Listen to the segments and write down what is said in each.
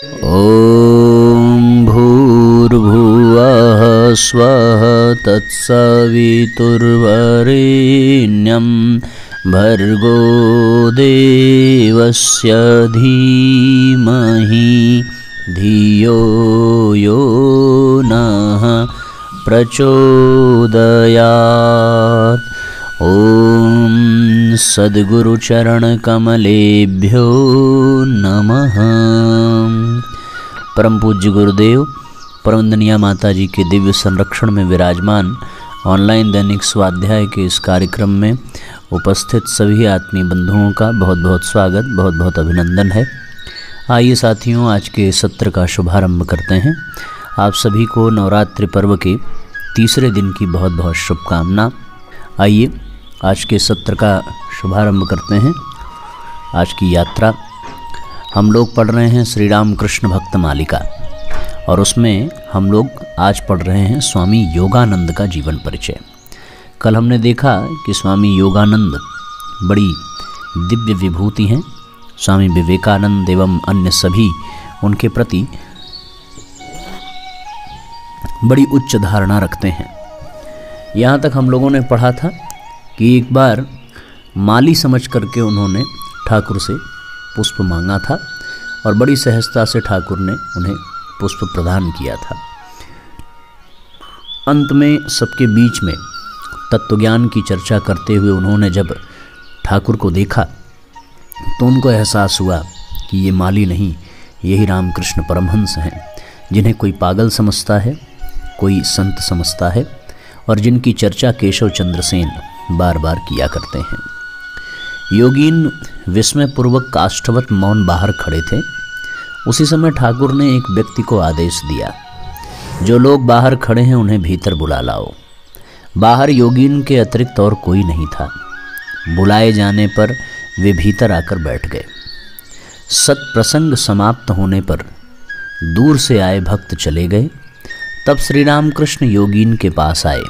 ॐ भूर्भुवः स्वः तत्सवितुर्वरेण्यं भर्गो देवस्य धीमहि धियो यो नः प्रचोदयात्। ॐ सद्गुरुचरणकमलेभ्यो नमः। परम पूज्य गुरुदेव परमवंदनीय माता जी के दिव्य संरक्षण में विराजमान ऑनलाइन दैनिक स्वाध्याय के इस कार्यक्रम में उपस्थित सभी आत्मीय बंधुओं का बहुत बहुत स्वागत, बहुत बहुत अभिनंदन है। आइए साथियों, आज के सत्र का शुभारंभ करते हैं। आप सभी को नवरात्रि पर्व के तीसरे दिन की बहुत बहुत शुभकामना। आइए आज के सत्र का शुभारंभ करते हैं। आज की यात्रा हम लोग पढ़ रहे हैं श्री राम कृष्ण भक्त मालिका, और उसमें हम लोग आज पढ़ रहे हैं स्वामी योगानंद का जीवन परिचय। कल हमने देखा कि स्वामी योगानंद बड़ी दिव्य विभूति हैं। स्वामी विवेकानंद एवं अन्य सभी उनके प्रति बड़ी उच्च धारणा रखते हैं। यहाँ तक हम लोगों ने पढ़ा था कि एक बार माली समझ करके उन्होंने ठाकुर से पुष्प मांगा था और बड़ी सहजता से ठाकुर ने उन्हें पुष्प प्रदान किया था। अंत में सबके बीच में तत्वज्ञान की चर्चा करते हुए उन्होंने जब ठाकुर को देखा तो उनको एहसास हुआ कि ये माली नहीं, यही रामकृष्ण परमहंस हैं, जिन्हें कोई पागल समझता है, कोई संत समझता है, और जिनकी चर्चा केशव चंद्र सेन बार बार किया करते हैं। योगीन विस्मयपूर्वक काष्ठवत मौन बाहर खड़े थे। उसी समय ठाकुर ने एक व्यक्ति को आदेश दिया, जो लोग बाहर खड़े हैं उन्हें भीतर बुला लाओ। बाहर योगीन के अतिरिक्त और कोई नहीं था। बुलाए जाने पर वे भीतर आकर बैठ गए। सत्प्रसंग समाप्त होने पर दूर से आए भक्त चले गए। तब श्री रामकृष्ण योगीन के पास आए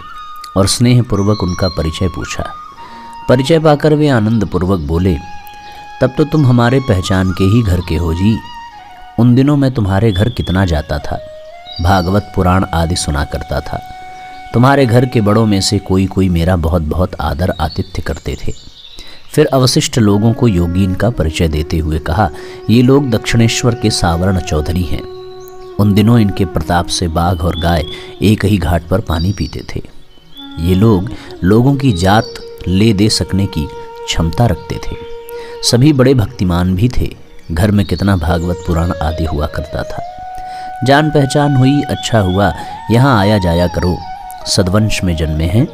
और स्नेहपूर्वक उनका परिचय पूछा। परिचय पाकर वे आनंदपूर्वक बोले, तब तो तुम हमारे पहचान के ही घर के हो जी। उन दिनों मैं तुम्हारे घर कितना जाता था, भागवत पुराण आदि सुना करता था। तुम्हारे घर के बड़ों में से कोई कोई मेरा बहुत बहुत आदर आतिथ्य करते थे। फिर अवशिष्ट लोगों को योगीन का परिचय देते हुए कहा, ये लोग दक्षिणेश्वर के सावर्ण चौधरी हैं। उन दिनों इनके प्रताप से बाघ और गाय एक ही घाट पर पानी पीते थे। ये लोग लोगों की जात ले दे सकने की क्षमता रखते थे। सभी बड़े भक्तिमान भी थे। घर में कितना भागवत पुराण आदि हुआ करता था। जान पहचान हुई, अच्छा हुआ यहाँ आया जाया करो। सद्वंश में जन्मे हैं,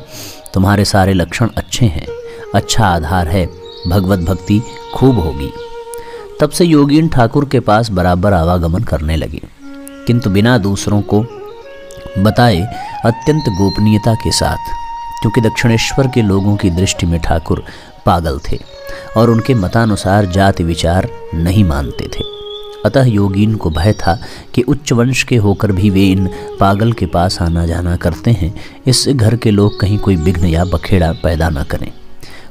तुम्हारे सारे लक्षण अच्छे हैं, अच्छा आधार है, भगवत भक्ति खूब होगी। तब से योगीन ठाकुर के पास बराबर आवागमन करने लगे, किंतु बिना दूसरों को बताए अत्यंत गोपनीयता के साथ, क्योंकि दक्षिणेश्वर के लोगों की दृष्टि में ठाकुर पागल थे और उनके मतानुसार जाति विचार नहीं मानते थे। अतः योगीन को भय था कि उच्च वंश के होकर भी वे इन पागल के पास आना जाना करते हैं, इससे घर के लोग कहीं कोई विघ्न या बखेड़ा पैदा न करें।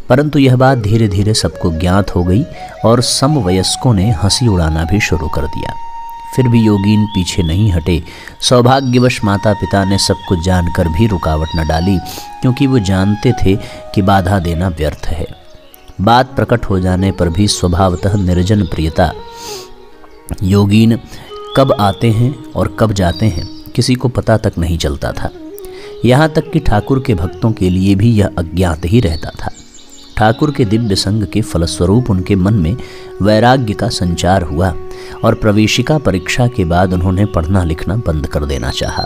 परंतु यह बात धीरे धीरे सबको ज्ञात हो गई और समवयस्कों ने हंसी उड़ाना भी शुरू कर दिया। फिर भी योगीन पीछे नहीं हटे। सौभाग्यवश माता पिता ने सब कुछ जानकर भी रुकावट न डाली, क्योंकि वो जानते थे कि बाधा देना व्यर्थ है। बात प्रकट हो जाने पर भी स्वभावतः निर्जन प्रियता। योगीन कब आते हैं और कब जाते हैं किसी को पता तक नहीं चलता था। यहाँ तक कि ठाकुर के भक्तों के लिए भी यह अज्ञात ही रहता था। ठाकुर के दिव्य संग के फलस्वरूप उनके मन में वैराग्य का संचार हुआ और प्रवेशिका परीक्षा के बाद उन्होंने पढ़ना लिखना बंद कर देना चाहा।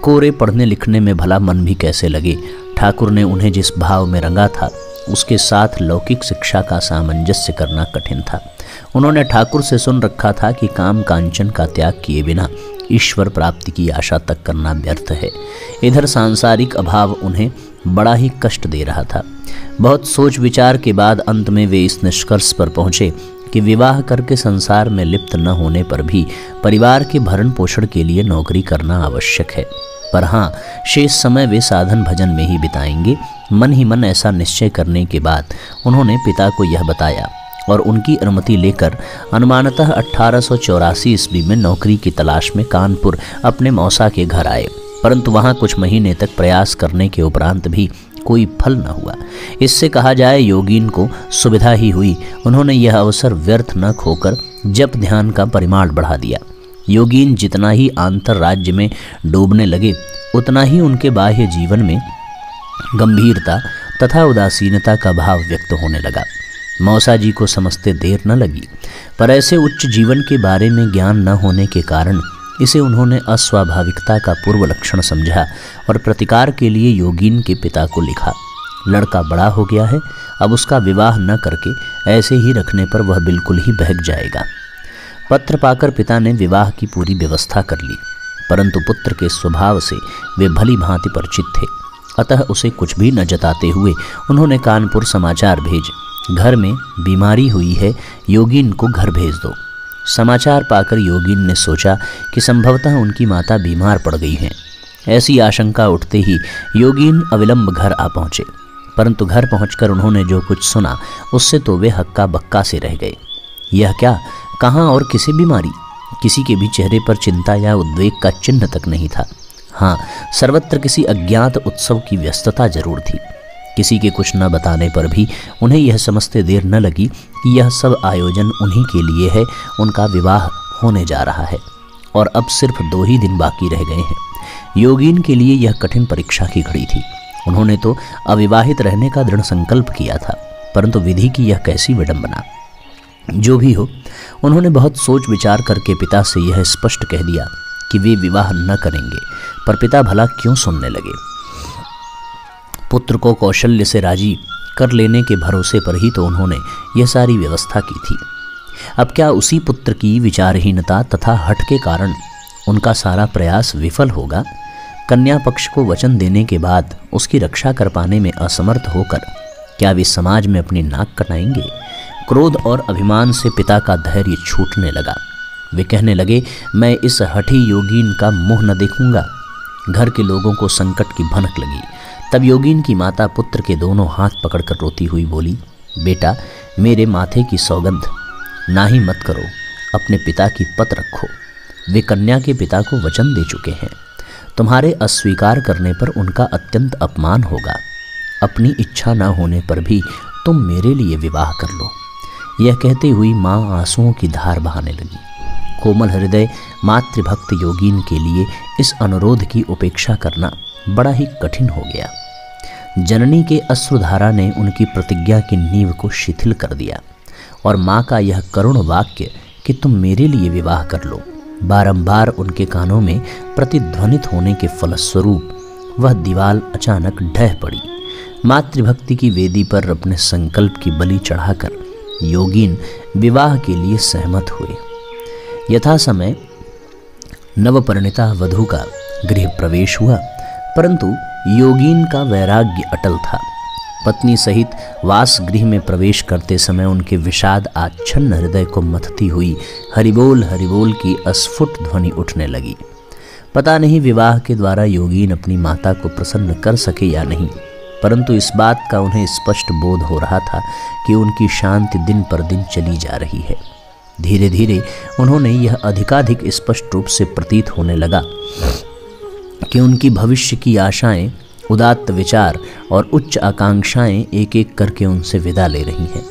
कोरे पढ़ने लिखने में भला मन भी कैसे लगे। ठाकुर ने उन्हें जिस भाव में रंगा था उसके साथ लौकिक शिक्षा का सामंजस्य करना कठिन था। उन्होंने ठाकुर से सुन रखा था कि काम कांचन का त्याग किए बिना ईश्वर प्राप्ति की आशा तक करना व्यर्थ है। इधर सांसारिक अभाव उन्हें बड़ा ही कष्ट दे रहा था। बहुत सोच विचार के बाद अंत में वे इस निष्कर्ष पर पहुँचे कि विवाह करके संसार में लिप्त न होने पर भी परिवार के भरण पोषण के लिए नौकरी करना आवश्यक है। पर हाँ, शेष समय वे साधन भजन में ही बिताएंगे। मन ही मन ऐसा निश्चय करने के बाद उन्होंने पिता को यह बताया और उनकी अनुमति लेकर अनुमानतः 1884 ईस्वी में नौकरी की तलाश में कानपुर अपने मौसा के घर आए, परंतु वहां कुछ महीने तक प्रयास करने के उपरांत भी कोई फल न हुआ। इससे कहा जाए योगीन को सुविधा ही हुई। उन्होंने यह अवसर व्यर्थ न खोकर जप ध्यान का परिमाण बढ़ा दिया। योगीन जितना ही आंतर राज्य में डूबने लगे, उतना ही उनके बाह्य जीवन में गंभीरता तथा उदासीनता का भाव व्यक्त होने लगा। मौसा जी को समझते देर न लगी, पर ऐसे उच्च जीवन के बारे में ज्ञान न होने के कारण इसे उन्होंने अस्वाभाविकता का पूर्व लक्षण समझा और प्रतिकार के लिए योगीन के पिता को लिखा। लड़का बड़ा हो गया है, अब उसका विवाह न करके ऐसे ही रखने पर वह बिल्कुल ही बहक जाएगा। पत्र पाकर पिता ने विवाह की पूरी व्यवस्था कर ली, परंतु पुत्र के स्वभाव से वे भली भांति परिचित थे, अतः उसे कुछ भी न जताते हुए उन्होंने कानपुर समाचार भेजे, घर में बीमारी हुई है, योगीन को घर भेज दो। समाचार पाकर योगीन ने सोचा कि संभवतः उनकी माता बीमार पड़ गई हैं। ऐसी आशंका उठते ही योगीन अविलंब घर आ पहुँचे, परंतु घर पहुंचकर उन्होंने जो कुछ सुना उससे तो वे हक्का बक्का से रह गए। यह क्या, कहाँ और किसे बीमारी? किसी के भी चेहरे पर चिंता या उद्वेग का चिन्ह तक नहीं था। हाँ, सर्वत्र किसी अज्ञात उत्सव की व्यस्तता जरूर थी। किसी के कुछ न बताने पर भी उन्हें यह समझते देर न लगी कि यह सब आयोजन उन्हीं के लिए है। उनका विवाह होने जा रहा है और अब सिर्फ 2 ही दिन बाकी रह गए हैं। योगीन के लिए यह कठिन परीक्षा की घड़ी थी। उन्होंने तो अविवाहित रहने का दृढ़ संकल्प किया था, परंतु विधि की यह कैसी विडंबना। जो भी हो, उन्होंने बहुत सोच विचार करके पिता से यह स्पष्ट कह दिया कि वे विवाह न करेंगे, पर पिता भला क्यों सुनने लगे। पुत्र को कौशल्य से राजी कर लेने के भरोसे पर ही तो उन्होंने यह सारी व्यवस्था की थी। अब क्या उसी पुत्र की विचारहीनता तथा हठ के कारण उनका सारा प्रयास विफल होगा? कन्या पक्ष को वचन देने के बाद उसकी रक्षा कर पाने में असमर्थ होकर क्या वे समाज में अपनी नाक कटाएंगे? क्रोध और अभिमान से पिता का धैर्य छूटने लगा। वे कहने लगे, मैं इस हठी योगीन का मुंह न देखूंगा। घर के लोगों को संकट की भनक लगी। तब योगीन की माता पुत्र के दोनों हाथ पकड़कर रोती हुई बोली, बेटा, मेरे माथे की सौगंध, ना ही मत करो, अपने पिता की पत रखो। वे कन्या के पिता को वचन दे चुके हैं। तुम्हारे अस्वीकार करने पर उनका अत्यंत अपमान होगा। अपनी इच्छा न होने पर भी तुम मेरे लिए विवाह कर लो। यह कहते हुई माँ आंसुओं की धार बहाने लगी। कोमल हृदय मातृभक्त योगीन के लिए इस अनुरोध की उपेक्षा करना बड़ा ही कठिन हो गया। जननी के अश्रुधारा ने उनकी प्रतिज्ञा की नींव को शिथिल कर दिया और माँ का यह करुण वाक्य कि तुम मेरे लिए विवाह कर लो बारंबार उनके कानों में प्रतिध्वनित होने के फलस्वरूप वह दीवाल अचानक ढह पड़ी। मातृभक्ति की वेदी पर अपने संकल्प की बलि चढ़ाकर योगीन विवाह के लिए सहमत हुए। यथा समय नवपरिणीता वधू का गृह प्रवेश हुआ, परंतु योगीन का वैराग्य अटल था। पत्नी सहित वास गृह में प्रवेश करते समय उनके विषाद आच्छन्न हृदय को मथती हुई हरिबोल हरिबोल की अस्फुट ध्वनि उठने लगी। पता नहीं विवाह के द्वारा योगीन अपनी माता को प्रसन्न कर सके या नहीं, परंतु इस बात का उन्हें स्पष्ट बोध हो रहा था कि उनकी शांति दिन पर दिन चली जा रही है। धीरे धीरे उन्होंने यह अधिकाधिक स्पष्ट रूप से प्रतीत होने लगा कि उनकी भविष्य की आशाएं, उदात्त विचार और उच्च आकांक्षाएं एक एक करके उनसे विदा ले रही हैं।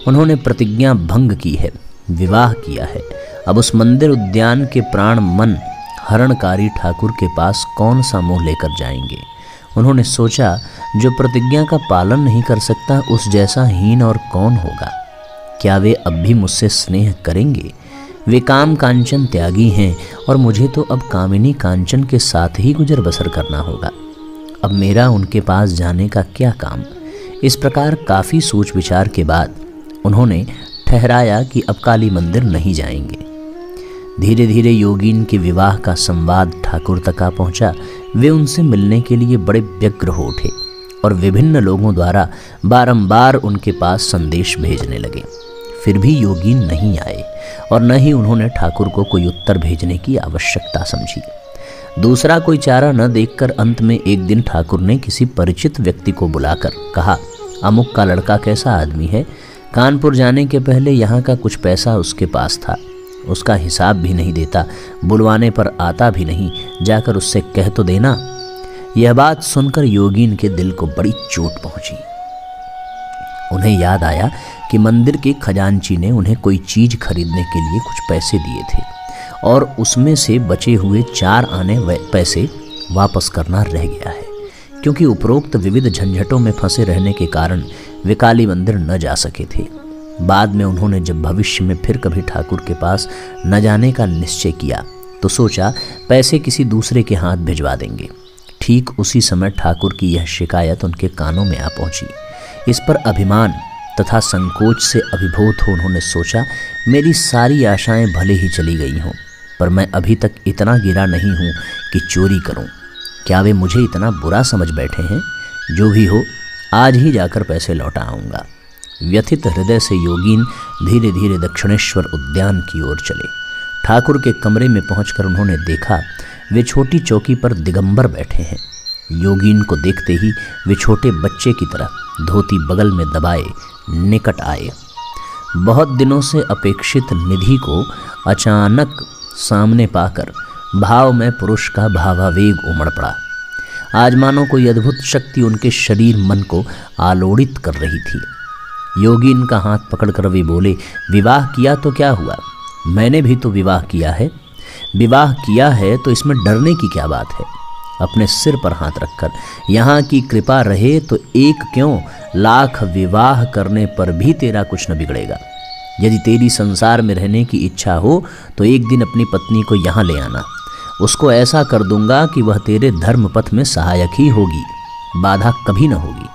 उन्होंने प्रतिज्ञा भंग की है, विवाह किया है। अब उस मंदिर उद्यान के प्राण मन हरणकारी ठाकुर के पास कौन सा मुंह लेकर जाएंगे। उन्होंने सोचा, जो प्रतिज्ञा का पालन नहीं कर सकता उस जैसा हीन और कौन होगा। क्या वे अब भी मुझसे स्नेह करेंगे? वे काम कांचन त्यागी हैं और मुझे तो अब कामिनी कांचन के साथ ही गुजर बसर करना होगा। अब मेरा उनके पास जाने का क्या काम। इस प्रकार काफ़ी सोच विचार के बाद उन्होंने ठहराया कि अब काली मंदिर नहीं जाएंगे। धीरे धीरे योगीन के विवाह का संवाद ठाकुर तक आ पहुंचा। वे उनसे मिलने के लिए बड़े व्यग्र हो उठे और विभिन्न लोगों द्वारा बारंबार उनके पास संदेश भेजने लगे। फिर भी योगीन नहीं आए और न ही उन्होंने ठाकुर को कोई उत्तर भेजने की आवश्यकता समझी। दूसरा कोई चारा न देखकर अंत में एक दिन ठाकुर ने किसी परिचित व्यक्ति को बुलाकर कहा, अमुक का लड़का कैसा आदमी है, कानपुर जाने के पहले यहाँ का कुछ पैसा उसके पास था, उसका हिसाब भी नहीं देता, बुलवाने पर आता भी नहीं, जाकर उससे कह तो देना। यह बात सुनकर योगीन के दिल को बड़ी चोट पहुंची। उन्हें याद आया कि मंदिर के खजांची ने उन्हें कोई चीज खरीदने के लिए कुछ पैसे दिए थे और उसमें से बचे हुए 4 आने पैसे वापस करना रह गया है, क्योंकि उपरोक्त विविध झंझटों में फंसे रहने के कारण वे काली मंदिर न जा सके थे। बाद में उन्होंने जब भविष्य में फिर कभी ठाकुर के पास न जाने का निश्चय किया तो सोचा पैसे किसी दूसरे के हाथ भिजवा देंगे। ठीक उसी समय ठाकुर की यह शिकायत उनके कानों में आ पहुंची। इस पर अभिमान तथा संकोच से अभिभूत हो उन्होंने सोचा, मेरी सारी आशाएं भले ही चली गई हों, पर मैं अभी तक इतना गिरा नहीं हूं कि चोरी करूं। क्या वे मुझे इतना बुरा समझ बैठे हैं? जो भी हो, आज ही जाकर पैसे लौटा आऊँगा। व्यथित हृदय से योगीन धीरे धीरे दक्षिणेश्वर उद्यान की ओर चले। ठाकुर के कमरे में पहुंचकर उन्होंने देखा वे छोटी चौकी पर दिगंबर बैठे हैं। योगीन को देखते ही वे छोटे बच्चे की तरह धोती बगल में दबाए निकट आए। बहुत दिनों से अपेक्षित निधि को अचानक सामने पाकर भाव में पुरुष का भावावेग उमड़ पड़ा। आज मानो कोई अद्भुत शक्ति उनके शरीर मन को आलोड़ित कर रही थी। योगीन का हाथ पकड़कर वे बोले, विवाह किया तो क्या हुआ? मैंने भी तो विवाह किया है। विवाह किया है तो इसमें डरने की क्या बात है? अपने सिर पर हाथ रखकर, यहाँ की कृपा रहे तो एक क्यों, लाख विवाह करने पर भी तेरा कुछ न बिगड़ेगा। यदि तेरी संसार में रहने की इच्छा हो तो एक दिन अपनी पत्नी को यहाँ ले आना। उसको ऐसा कर दूंगा कि वह तेरे धर्म पथ में सहायक ही होगी, बाधा कभी न होगी।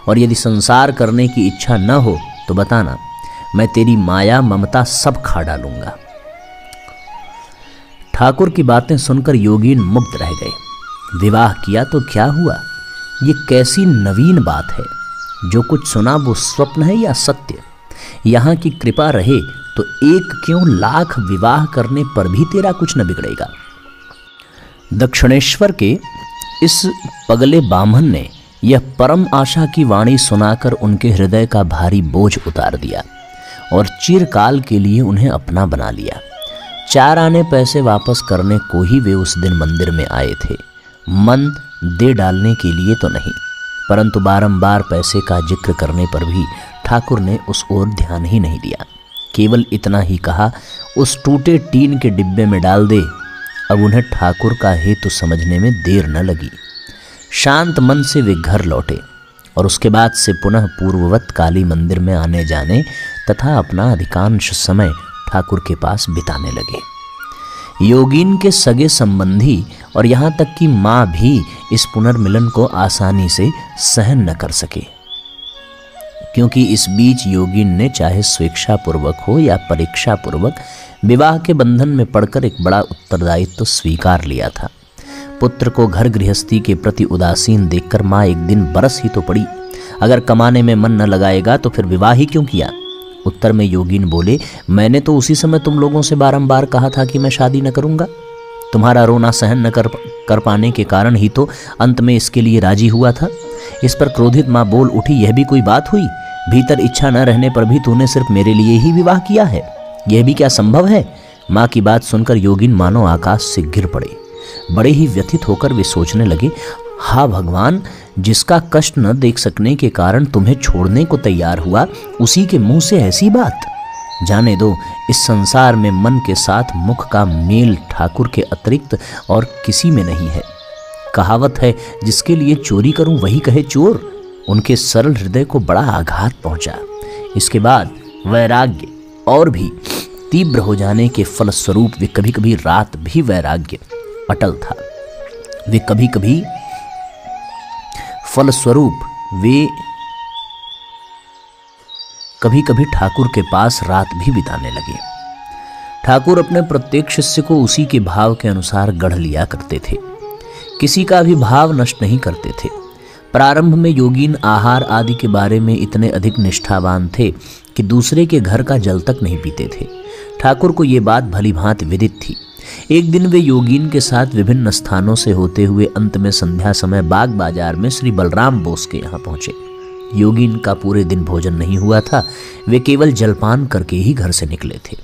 और यदि संसार करने की इच्छा न हो तो बताना, मैं तेरी माया ममता सब खा डालूंगा। ठाकुर की बातें सुनकर योगीन मुग्ध रह गए। विवाह किया तो क्या हुआ? ये कैसी नवीन बात है। जो कुछ सुना वो स्वप्न है या सत्य? यहाँ की कृपा रहे तो एक क्यों, लाख विवाह करने पर भी तेरा कुछ न बिगड़ेगा। दक्षिणेश्वर के इस पगले बामन ने यह परम आशा की वाणी सुनाकर उनके हृदय का भारी बोझ उतार दिया और चिरकाल के लिए उन्हें अपना बना लिया। 4 आने पैसे वापस करने को ही वे उस दिन मंदिर में आए थे, मन दे डालने के लिए तो नहीं। परंतु बारंबार पैसे का जिक्र करने पर भी ठाकुर ने उस ओर ध्यान ही नहीं दिया। केवल इतना ही कहा, उस टूटे टीन के डिब्बे में डाल दे। अब उन्हें ठाकुर का हेतु समझने में देर न लगी। शांत मन से वे घर लौटे और उसके बाद से पुनः पूर्ववत काली मंदिर में आने जाने तथा अपना अधिकांश समय ठाकुर के पास बिताने लगे। योगीन के सगे संबंधी और यहाँ तक कि माँ भी इस पुनर्मिलन को आसानी से सहन न कर सके, क्योंकि इस बीच योगीन ने चाहे स्वेच्छापूर्वक हो या परीक्षापूर्वक विवाह के बंधन में पड़कर एक बड़ा उत्तरदायित्व स्वीकार लिया था। पुत्र को घर गृहस्थी के प्रति उदासीन देखकर माँ एक दिन बरस ही तो पड़ी, अगर कमाने में मन न लगाएगा तो फिर विवाह ही क्यों किया? उत्तर में योगीन बोले, मैंने तो उसी समय तुम लोगों से बारंबार कहा था कि मैं शादी न करूंगा। तुम्हारा रोना सहन न कर पाने के कारण ही तो अंत में इसके लिए राजी हुआ था। इस पर क्रोधित माँ बोल उठी, यह भी कोई बात हुई? भीतर इच्छा न रहने पर भी तूने सिर्फ मेरे लिए ही विवाह किया है, यह भी क्या संभव है? माँ की बात सुनकर योगीन मानो आकाश से गिर पड़े। बड़े ही व्यथित होकर वे सोचने लगे, हा भगवान, जिसका कष्ट न देख सकने के कारण तुम्हें छोड़ने को तैयार हुआ, उसी के मुंह से ऐसी बात। जाने दो, इस संसार में मन के साथ मुख का मेल ठाकुर के अतिरिक्त और किसी में नहीं है। कहावत है, जिसके लिए चोरी करूं वही कहे चोर। उनके सरल हृदय को बड़ा आघात पहुंचा। इसके बाद वैराग्य और भी तीव्र हो जाने के फलस्वरूप वे कभी कभी रात भी वैराग्य अटल था। वे कभी कभी ठाकुर के पास रात भी बिताने लगे। ठाकुर अपने प्रत्येक शिष्य को उसी के भाव के अनुसार गढ़ लिया करते थे, किसी का भी भाव नष्ट नहीं करते थे। प्रारंभ में योगीन आहार आदि के बारे में इतने अधिक निष्ठावान थे कि दूसरे के घर का जल तक नहीं पीते थे। ठाकुर को ये बात भली भांति विदित थी। एक दिन वे योगीन के साथ विभिन्न स्थानों से होते हुए अंत में संध्या समय बाग बाजार में श्री बलराम बोस के यहाँ पहुंचे। योगीन का पूरे दिन भोजन नहीं हुआ था। वे केवल जलपान करके ही घर से निकले थे।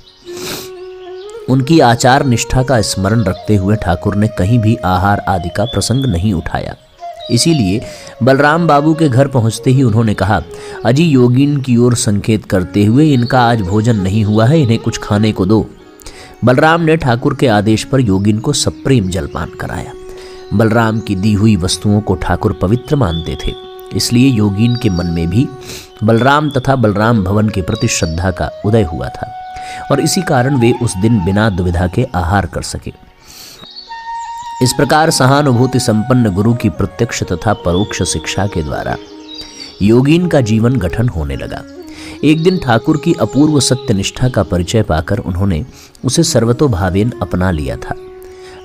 उनकी आचार निष्ठा का स्मरण रखते हुए ठाकुर ने कहीं भी आहार आदि का प्रसंग नहीं उठाया। इसीलिए बलराम बाबू के घर पहुंचते ही उन्होंने कहा, अजी योगीन की ओर संकेत करते हुए, इनका आज भोजन नहीं हुआ है, इन्हें कुछ खाने को दो। बलराम ने ठाकुर के आदेश पर योगीन को सप्रेम जलपान कराया। बलराम की दी हुई वस्तुओं को ठाकुर पवित्र मानते थे, इसलिए योगीन के मन में भी बलराम तथा बलराम भवन के प्रति श्रद्धा का उदय हुआ था और इसी कारण वे उस दिन बिना दुविधा के आहार कर सके। इस प्रकार सहानुभूति संपन्न गुरु की प्रत्यक्ष तथा परोक्ष शिक्षा के द्वारा योगीन का जीवन गठन होने लगा। एक दिन ठाकुर की अपूर्व सत्यनिष्ठा का परिचय पाकर उन्होंने उसे सर्वतोभावेन अपना लिया था।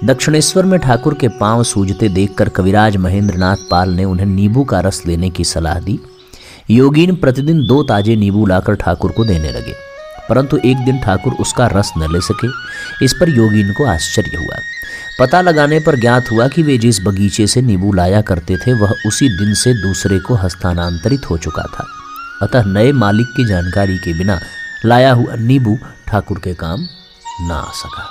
दक्षिणेश्वर में ठाकुर के पांव सूजते देखकर कविराज महेंद्रनाथ पाल ने उन्हें नींबू का रस लेने की सलाह दी। योगीन प्रतिदिन 2 ताजे नींबू लाकर ठाकुर को देने लगे, परंतु एक दिन ठाकुर उसका रस न ले सके। इस पर योगीन को आश्चर्य हुआ। पता लगाने पर ज्ञात हुआ कि वे जिस बगीचे से नींबू लाया करते थे वह उसी दिन से दूसरे को हस्तांतरित हो चुका था। अतः नए मालिक की जानकारी के बिना लाया हुआ नींबू ठाकुर के काम न आ सका।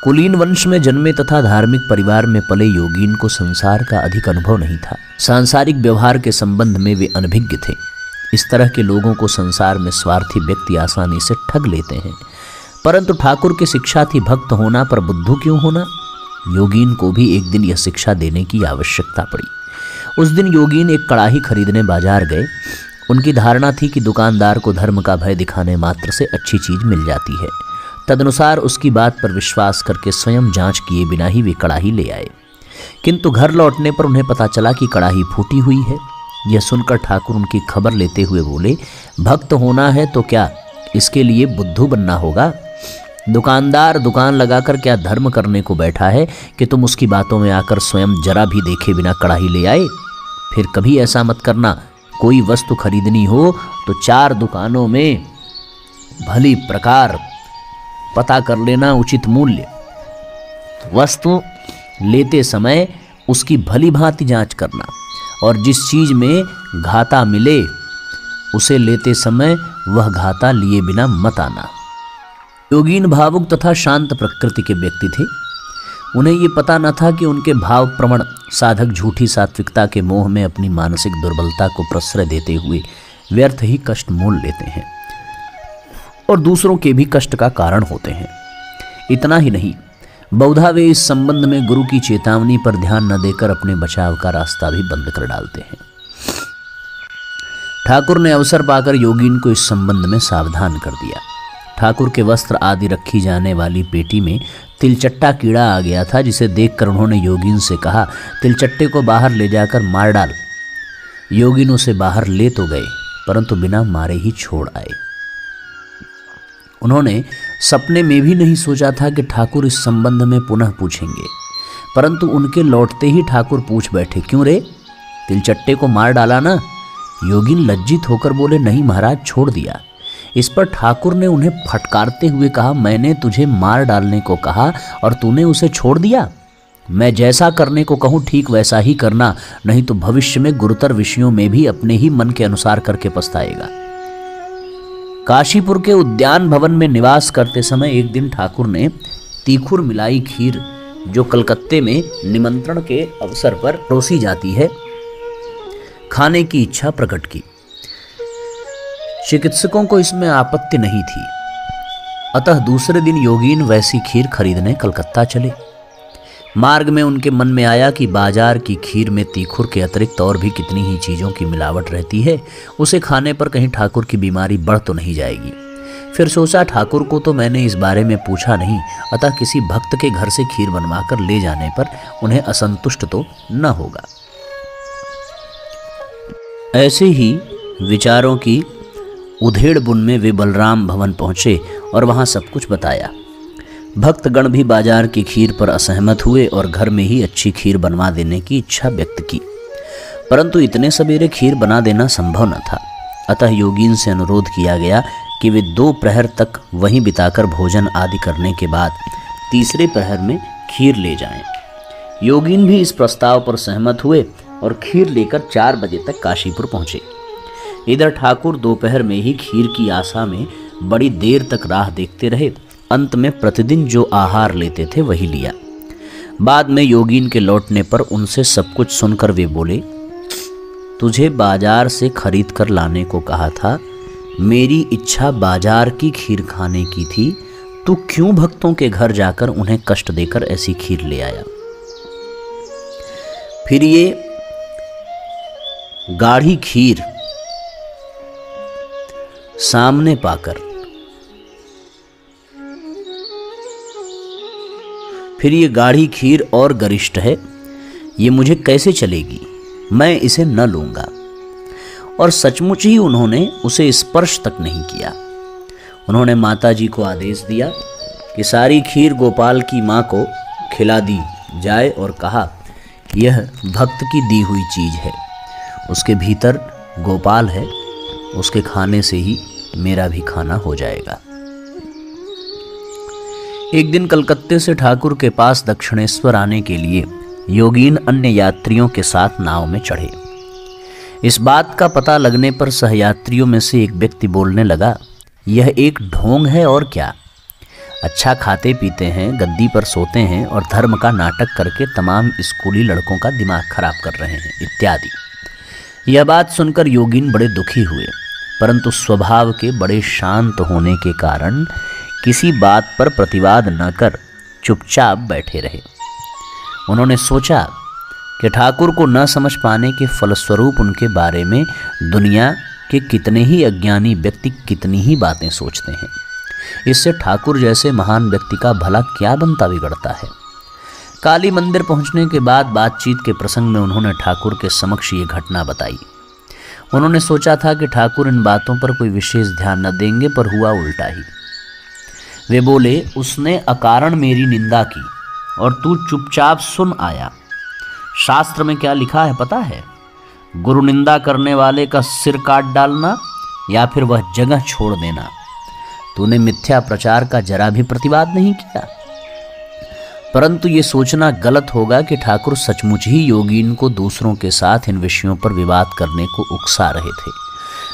कुलीन वंश में जन्मे तथा धार्मिक परिवार में पले योगीन को संसार का अधिक अनुभव नहीं था। सांसारिक व्यवहार के संबंध में वे अनभिज्ञ थे। इस तरह के लोगों को संसार में स्वार्थी व्यक्ति आसानी से ठग लेते हैं, परंतु ठाकुर की शिक्षा थी भक्त होना पर बुद्धू क्यों होना। योगीन को भी एक दिन यह शिक्षा देने की आवश्यकता पड़ी। उस दिन योगीन एक कड़ाही खरीदने बाजार गए। उनकी धारणा थी कि दुकानदार को धर्म का भय दिखाने मात्र से अच्छी चीज मिल जाती है। तदनुसार उसकी बात पर विश्वास करके स्वयं जांच किए बिना ही वे कड़ाही ले आए, किंतु घर लौटने पर उन्हें पता चला कि कड़ाही फूटी हुई है। यह सुनकर ठाकुर उनकी खबर लेते हुए बोले, भक्त होना है तो क्या इसके लिए बुद्धू बनना होगा? दुकानदार दुकान लगाकर क्या धर्म करने को बैठा है कि तुम उसकी बातों में आकर स्वयं जरा भी देखे बिना कड़ाही ले आए? फिर कभी ऐसा मत करना, कोई वस्तु खरीदनी हो तो 4 दुकानों में भली प्रकार पता कर लेना उचित मूल्य। वस्तु लेते समय उसकी भली भांति जांच करना और जिस चीज में घाटा मिले उसे लेते समय वह घाटा लिए बिना मत आना। योगीन भावुक तथा शांत प्रकृति के व्यक्ति थे। उन्हें ये पता न था कि उनके भाव प्रवण साधक झूठी सात्विकता के मोह में अपनी मानसिक दुर्बलता को प्रश्रय देते हुए व्यर्थ ही कष्ट मोल लेते हैं और दूसरों के भी कष्ट का कारण होते हैं। इतना ही नहीं, बहुधा वे इस संबंध में गुरु की चेतावनी पर ध्यान न देकर अपने बचाव का रास्ता भी बंद कर डालते हैं। ठाकुर ने अवसर पाकर योगीन को इस संबंध में सावधान कर दिया। ठाकुर के वस्त्र आदि रखी जाने वाली पेटी में तिलचट्टा कीड़ा आ गया था, जिसे देखकर उन्होंने योगीन से कहा, तिलचट्टे को बाहर ले जाकर मार डाल। योगीन उसे बाहर ले तो गए, परंतु बिना मारे ही छोड़ आए। उन्होंने सपने में भी नहीं सोचा था कि ठाकुर इस संबंध में पुनः पूछेंगे, परंतु उनके लौटते ही ठाकुर पूछ बैठे, क्यों रे, तिलचट्टे को मार डाला ना? योगीन लज्जित होकर बोले, नहीं महाराज, छोड़ दिया। इस पर ठाकुर ने उन्हें फटकारते हुए कहा, मैंने तुझे मार डालने को कहा और तूने उसे छोड़ दिया? मैं जैसा करने को कहूँ ठीक वैसा ही करना, नहीं तो भविष्य में गुरुतर विषयों में भी अपने ही मन के अनुसार करके पछताएगा। काशीपुर के उद्यान भवन में निवास करते समय एक दिन ठाकुर ने तीखुर मिलाई खीर, जो कलकत्ते में निमंत्रण के अवसर पर परोसी जाती है, खाने की इच्छा प्रकट की। चिकित्सकों को इसमें आपत्ति नहीं थी, अतः दूसरे दिन योगीन वैसी खीर खरीदने कलकत्ता चले। मार्ग में उनके मन में आया कि बाजार की खीर में तीखुर के अतिरिक्त और भी कितनी ही चीज़ों की मिलावट रहती है, उसे खाने पर कहीं ठाकुर की बीमारी बढ़ तो नहीं जाएगी। फिर सोचा, ठाकुर को तो मैंने इस बारे में पूछा नहीं, अतः किसी भक्त के घर से खीर बनवाकर ले जाने पर उन्हें असंतुष्ट तो न होगा। ऐसे ही विचारों की उधेड़ बुन में वे बलराम भवन पहुंचे और वहां सब कुछ बताया। भक्तगण भी बाजार की खीर पर असहमत हुए और घर में ही अच्छी खीर बनवा देने की इच्छा व्यक्त की, परंतु इतने सवेरे खीर बना देना संभव न था। अतः योगीन से अनुरोध किया गया कि वे 2 प्रहर तक वहीं बिताकर भोजन आदि करने के बाद तीसरे प्रहर में खीर ले जाएं। योगीन भी इस प्रस्ताव पर सहमत हुए और खीर लेकर 4 बजे तक काशीपुर पहुंचे। इधर ठाकुर दोपहर में ही खीर की आशा में बड़ी देर तक राह देखते रहे। अंत में प्रतिदिन जो आहार लेते थे वही लिया। बाद में योगीन के लौटने पर उनसे सब कुछ सुनकर वे बोले, तुझे बाजार से खरीद कर लाने को कहा था, मेरी इच्छा बाजार की खीर खाने की थी, तू क्यों भक्तों के घर जाकर उन्हें कष्ट देकर ऐसी खीर ले आया। फिर ये गाढ़ी खीर सामने पाकर फिर ये गाढ़ी खीर और गरिष्ठ है, ये मुझे कैसे चलेगी, मैं इसे न लूंगा। और सचमुच ही उन्होंने उसे स्पर्श तक नहीं किया। उन्होंने माताजी को आदेश दिया कि सारी खीर गोपाल की माँ को खिला दी जाए और कहा, यह भक्त की दी हुई चीज है, उसके भीतर गोपाल है, उसके खाने से ही मेरा भी खाना हो जाएगा। एक दिन कलकत्ते से ठाकुर के पास दक्षिणेश्वर आने के लिए योगीन अन्य यात्रियों के साथ नाव में चढ़े। इस बात का पता लगने पर सहयात्रियों में से एक व्यक्ति बोलने लगा, यह एक ढोंग है और क्या, अच्छा खाते पीते हैं, गद्दी पर सोते हैं और धर्म का नाटक करके तमाम स्कूली लड़कों का दिमाग खराब कर रहे हैं इत्यादि। यह बात सुनकर योगीन बड़े दुखी हुए, परंतु स्वभाव के बड़े शांत होने के कारण किसी बात पर प्रतिवाद न कर चुपचाप बैठे रहे। उन्होंने सोचा कि ठाकुर को न समझ पाने के फलस्वरूप उनके बारे में दुनिया के कितने ही अज्ञानी व्यक्ति कितनी ही बातें सोचते हैं। इससे ठाकुर जैसे महान व्यक्ति का भला क्या बनता बिगड़ता है। काली मंदिर पहुंचने के बाद बातचीत के प्रसंग में उन्होंने ठाकुर के समक्ष ये घटना बताई। उन्होंने सोचा था कि ठाकुर इन बातों पर कोई विशेष ध्यान न देंगे, पर हुआ उल्टा ही। वे बोले, उसने अकारण मेरी निंदा की और तू चुपचाप सुन आया। शास्त्र में क्या लिखा है पता है? गुरु निंदा करने वाले का सिर काट डालना या फिर वह जगह छोड़ देना। तूने मिथ्या प्रचार का जरा भी प्रतिवाद नहीं किया, परंतु ये सोचना गलत होगा कि ठाकुर सचमुच ही योगीन को दूसरों के साथ इन विषयों पर विवाद करने को उकसा रहे थे।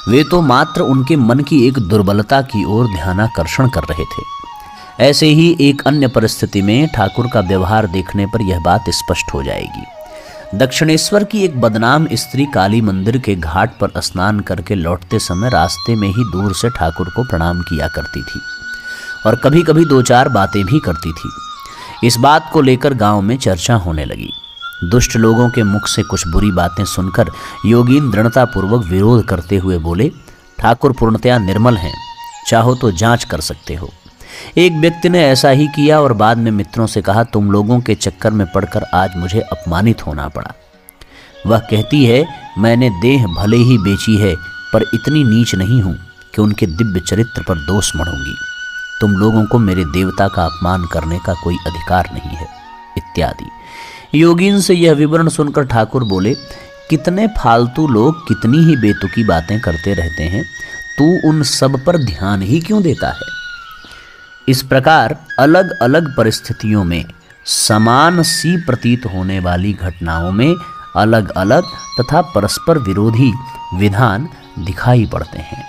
वे तो मात्र उनके मन की एक दुर्बलता की ओर ध्यानाकर्षण कर रहे थे। ऐसे ही एक अन्य परिस्थिति में ठाकुर का व्यवहार देखने पर यह बात स्पष्ट हो जाएगी। दक्षिणेश्वर की एक बदनाम स्त्री काली मंदिर के घाट पर स्नान करके लौटते समय रास्ते में ही दूर से ठाकुर को प्रणाम किया करती थी और कभी कभी 2-4 बातें भी करती थी। इस बात को लेकर गांव में चर्चा होने लगी। दुष्ट लोगों के मुख से कुछ बुरी बातें सुनकर योगीन दृढ़तापूर्वक विरोध करते हुए बोले, ठाकुर पूर्णतया निर्मल हैं, चाहो तो जांच कर सकते हो। एक व्यक्ति ने ऐसा ही किया और बाद में मित्रों से कहा, तुम लोगों के चक्कर में पड़कर आज मुझे अपमानित होना पड़ा। वह कहती है, मैंने देह भले ही बेची है, पर इतनी नीच नहीं हूं कि उनके दिव्य चरित्र पर दोष मढ़ूंगी। तुम लोगों को मेरे देवता का अपमान करने का कोई अधिकार नहीं है इत्यादि। योगीन से यह विवरण सुनकर ठाकुर बोले, कितने फालतू लोग कितनी ही बेतुकी बातें करते रहते हैं, तू उन सब पर ध्यान ही क्यों देता है। इस प्रकार अलग अलग परिस्थितियों में समान सी प्रतीत होने वाली घटनाओं में अलग अलग तथा परस्पर विरोधी विधान दिखाई पड़ते हैं।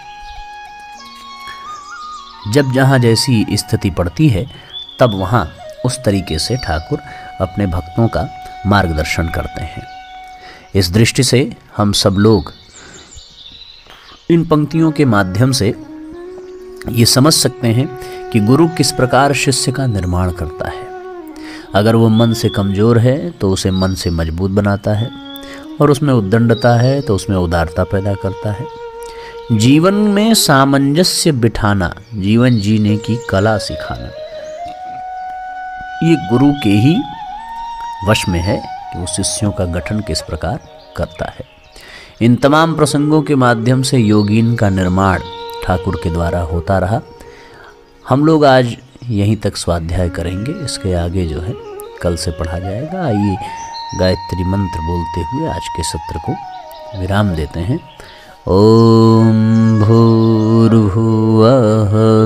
जब जहाँ जैसी स्थिति पड़ती है तब वहाँ उस तरीके से ठाकुर अपने भक्तों का मार्गदर्शन करते हैं। इस दृष्टि से हम सब लोग इन पंक्तियों के माध्यम से ये समझ सकते हैं कि गुरु किस प्रकार शिष्य का निर्माण करता है। अगर वो मन से कमज़ोर है तो उसे मन से मजबूत बनाता है, और उसमें उद्दंडता है तो उसमें उदारता पैदा करता है। जीवन में सामंजस्य बिठाना, जीवन जीने की कला सिखाना, ये गुरु के ही वश में है कि वो शिष्यों का गठन किस प्रकार करता है। इन तमाम प्रसंगों के माध्यम से योगीन का निर्माण ठाकुर के द्वारा होता रहा। हम लोग आज यहीं तक स्वाध्याय करेंगे, इसके आगे जो है कल से पढ़ा जाएगा। आइए गायत्री मंत्र बोलते हुए आज के सत्र को विराम देते हैं। ओम भूर्भुवः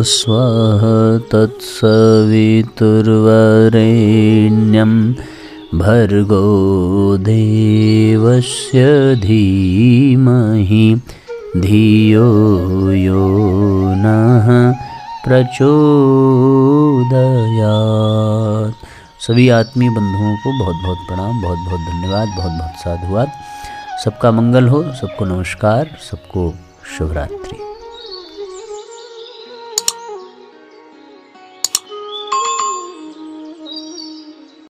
स्वः तत्सवितुर्वरेण्यं भर्गो देवस्य धीमहि धियो यो नः प्रचोदयात्। सभी आत्मीय बंधुओं को बहुत बहुत प्रणाम, बहुत बहुत धन्यवाद, बहुत बहुत साधुवाद। सबका मंगल हो, सबको नमस्कार, सबको शुभ रात्रि।